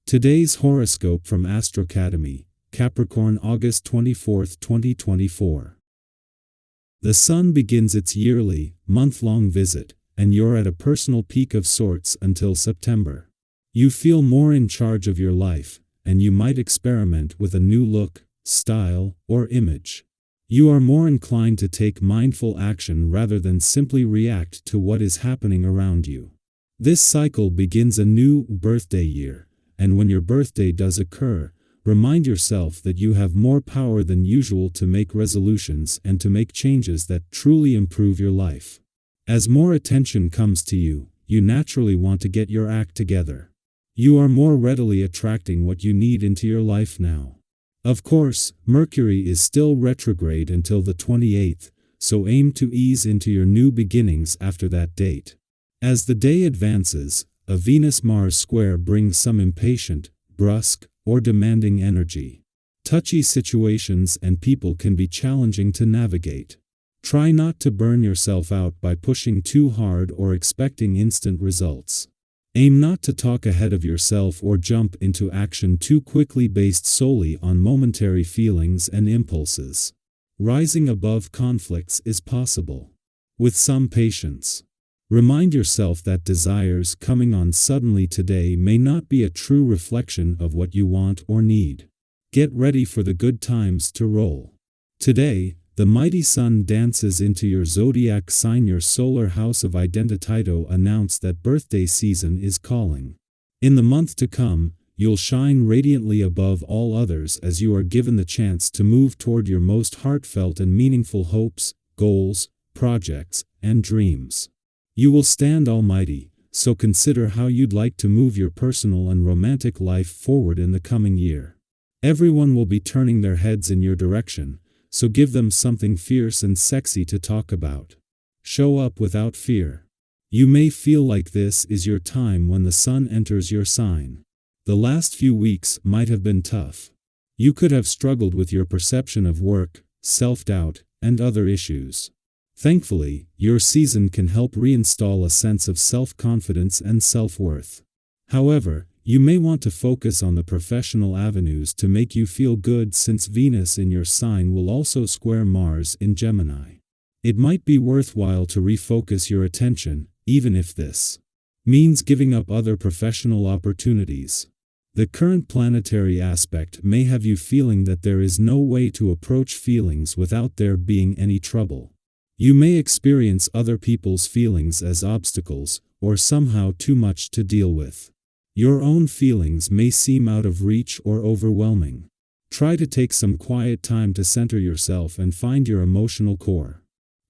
Today's horoscope from AstroCademy, Capricorn August 24, 2024. The Sun begins its yearly, month-long visit, and you're at a personal peak of sorts until September. You feel more in charge of your life, and you might experiment with a new look, style, or image. You are more inclined to take mindful action rather than simply react to what is happening around you. This cycle begins a new birthday year, and when your birthday does occur, remind yourself that you have more power than usual to make resolutions and to make changes that truly improve your life. As more attention comes to you, you naturally want to get your act together. You are more readily attracting what you need into your life now. Of course, Mercury is still retrograde until the 28th, so aim to ease into your new beginnings after that date. As the day advances, a Venus-Mars square brings some impatient, brusque, or demanding energy. Touchy situations and people can be challenging to navigate. Try not to burn yourself out by pushing too hard or expecting instant results. Aim not to talk ahead of yourself or jump into action too quickly based solely on momentary feelings and impulses. Rising above conflicts is possible. With some patience. Remind yourself that desires coming on suddenly today may not be a true reflection of what you want or need. Get ready for the good times to roll. Today, the mighty Sun dances into your zodiac sign. Your solar house of Identitito announced that birthday season is calling. In the month to come, you'll shine radiantly above all others as you are given the chance to move toward your most heartfelt and meaningful hopes, goals, projects, and dreams. You will stand almighty, so consider how you'd like to move your personal and romantic life forward in the coming year. Everyone will be turning their heads in your direction, so give them something fierce and sexy to talk about. Show up without fear. You may feel like this is your time when the Sun enters your sign. The last few weeks might have been tough. You could have struggled with your perception of work, self-doubt, and other issues. Thankfully, your season can help reinstall a sense of self-confidence and self-worth. However, you may want to focus on the professional avenues to make you feel good since Venus in your sign will also square Mars in Gemini. It might be worthwhile to refocus your attention, even if this means giving up other professional opportunities. The current planetary aspect may have you feeling that there is no way to approach feelings without there being any trouble. You may experience other people's feelings as obstacles, or somehow too much to deal with. Your own feelings may seem out of reach or overwhelming. Try to take some quiet time to center yourself and find your emotional core.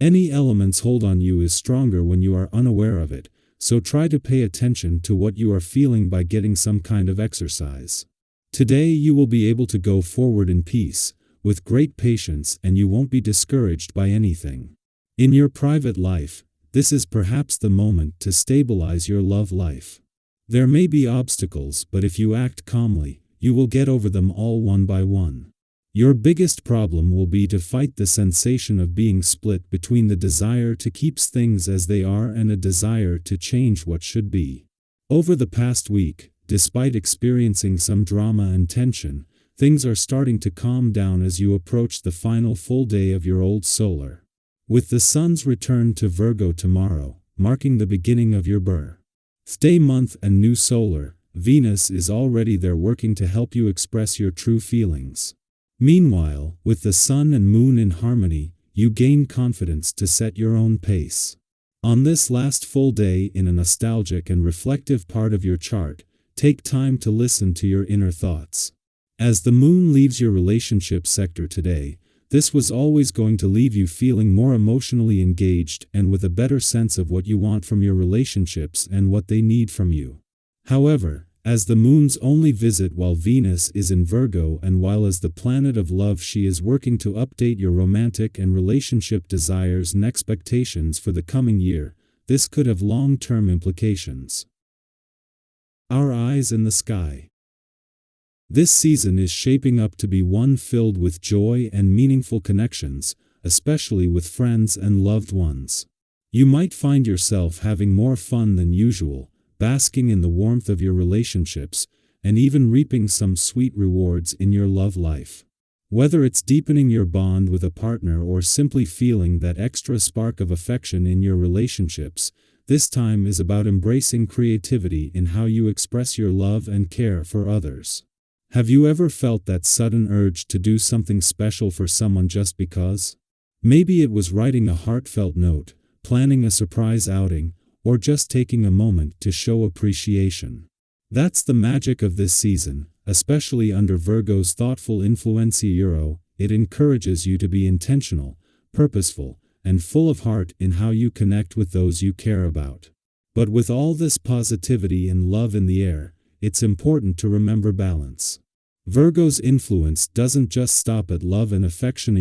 Any elements hold on you is stronger when you are unaware of it, so try to pay attention to what you are feeling by getting some kind of exercise. Today you will be able to go forward in peace, with great patience, and you won't be discouraged by anything. In your private life, this is perhaps the moment to stabilize your love life. There may be obstacles, but if you act calmly, you will get over them all one by one. Your biggest problem will be to fight the sensation of being split between the desire to keep things as they are and a desire to change what should be. Over the past week, despite experiencing some drama and tension, things are starting to calm down as you approach the final full day of your old solar. With the Sun's return to Virgo tomorrow, marking the beginning of your birthday month and new solar, Venus is already there working to help you express your true feelings. Meanwhile, with the Sun and Moon in harmony, you gain confidence to set your own pace. On this last full day in a nostalgic and reflective part of your chart, take time to listen to your inner thoughts. As the Moon leaves your relationship sector today, this was always going to leave you feeling more emotionally engaged and with a better sense of what you want from your relationships and what they need from you. However, as the Moon's only visit while Venus is in Virgo and while as the planet of love she is working to update your romantic and relationship desires and expectations for the coming year, this could have long-term implications. Our eyes in the sky. This season is shaping up to be one filled with joy and meaningful connections, especially with friends and loved ones. You might find yourself having more fun than usual, basking in the warmth of your relationships, and even reaping some sweet rewards in your love life. Whether it's deepening your bond with a partner or simply feeling that extra spark of affection in your relationships, this time is about embracing creativity in how you express your love and care for others. Have you ever felt that sudden urge to do something special for someone just because? Maybe it was writing a heartfelt note, planning a surprise outing, or just taking a moment to show appreciation. That's the magic of this season, especially under Virgo's thoughtful influence. It encourages you to be intentional, purposeful, and full of heart in how you connect with those you care about. But with all this positivity and love in the air, it's important to remember balance. Virgo's influence doesn't just stop at love and affection.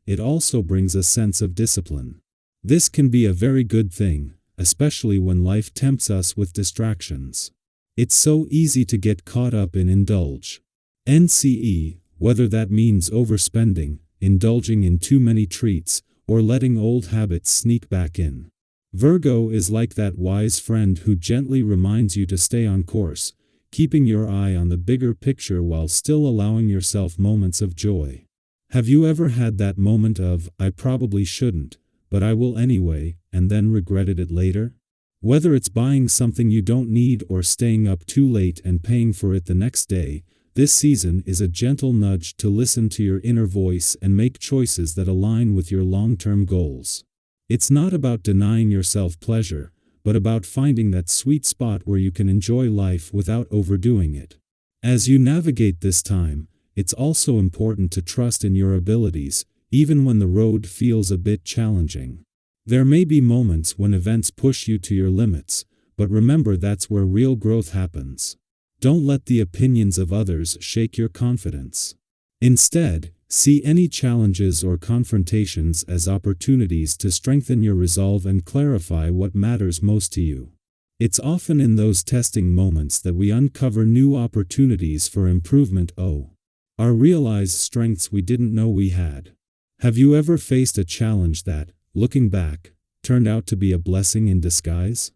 It also brings a sense of discipline. This can be a very good thing, especially when life tempts us with distractions. It's so easy to get caught up in indulge. Whether that means overspending, indulging in too many treats, or letting old habits sneak back in. Virgo is like that wise friend who gently reminds you to stay on course, keeping your eye on the bigger picture while still allowing yourself moments of joy. Have you ever had that moment of, I probably shouldn't, but I will anyway, and then regretted it later? Whether it's buying something you don't need or staying up too late and paying for it the next day, this season is a gentle nudge to listen to your inner voice and make choices that align with your long-term goals. It's not about denying yourself pleasure, but about finding that sweet spot where you can enjoy life without overdoing it. As you navigate this time, it's also important to trust in your abilities, even when the road feels a bit challenging. There may be moments when events push you to your limits, but remember that's where real growth happens. Don't let the opinions of others shake your confidence. Instead, see any challenges or confrontations as opportunities to strengthen your resolve and clarify what matters most to you. It's often in those testing moments that we uncover new opportunities for improvement or realize strengths we didn't know we had. Have you ever faced a challenge that, looking back, turned out to be a blessing in disguise?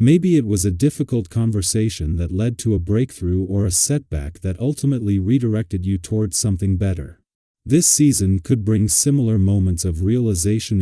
Maybe it was a difficult conversation that led to a breakthrough or a setback that ultimately redirected you towards something better. This season could bring similar moments of realization,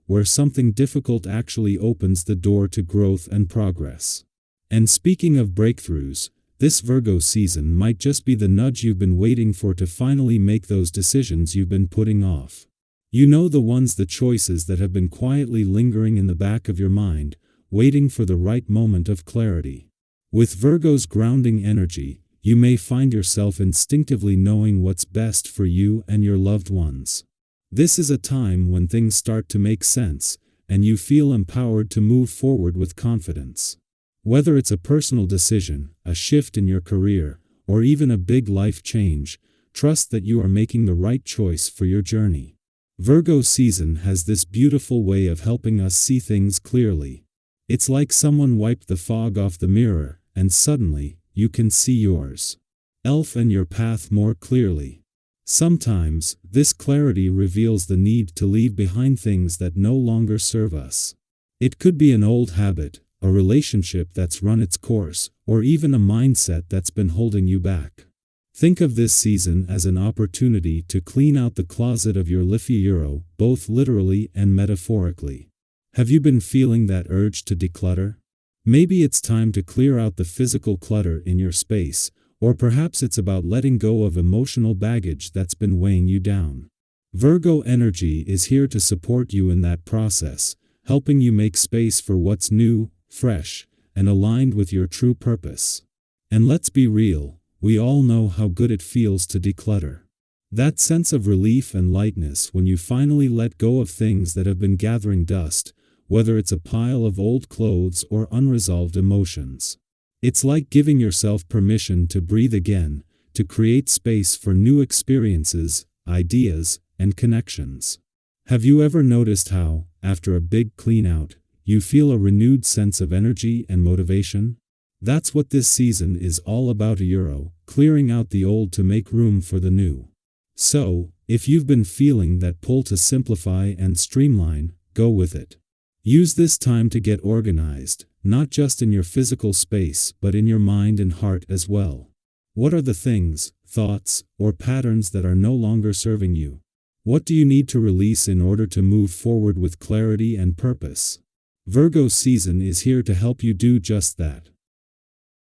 where something difficult actually opens the door to growth and progress. And speaking of breakthroughs, this Virgo season might just be the nudge you've been waiting for to finally make those decisions you've been putting off. The choices that have been quietly lingering in the back of your mind, waiting for the right moment of clarity. With Virgo's grounding energy, you may find yourself instinctively knowing what's best for you and your loved ones. This is a time when things start to make sense, and you feel empowered to move forward with confidence. Whether it's a personal decision, a shift in your career, or even a big life change, trust that you are making the right choice for your journey. Virgo season has this beautiful way of helping us see things clearly. It's like someone wiped the fog off the mirror, and suddenly, you can see yours. And your path more clearly. Sometimes, this clarity reveals the need to leave behind things that no longer serve us. It could be an old habit, a relationship that's run its course, or even a mindset that's been holding you back. Think of this season as an opportunity to clean out the closet of your life, both literally and metaphorically. Have you been feeling that urge to declutter? Maybe it's time to clear out the physical clutter in your space, or perhaps it's about letting go of emotional baggage that's been weighing you down. Virgo energy is here to support you in that process, helping you make space for what's new, fresh, and aligned with your true purpose. And let's be real, we all know how good it feels to declutter. That sense of relief and lightness when you finally let go of things that have been gathering dust, whether it's a pile of old clothes or unresolved emotions. It's like giving yourself permission to breathe again, to create space for new experiences, ideas, and connections. Have you ever noticed how, after a big clean-out, you feel a renewed sense of energy and motivation? That's what this season is all about, clearing out the old to make room for the new. So, if you've been feeling that pull to simplify and streamline, go with it. Use this time to get organized, not just in your physical space but in your mind and heart as well. What are the things, thoughts, or patterns that are no longer serving you? What do you need to release in order to move forward with clarity and purpose? Virgo season is here to help you do just that.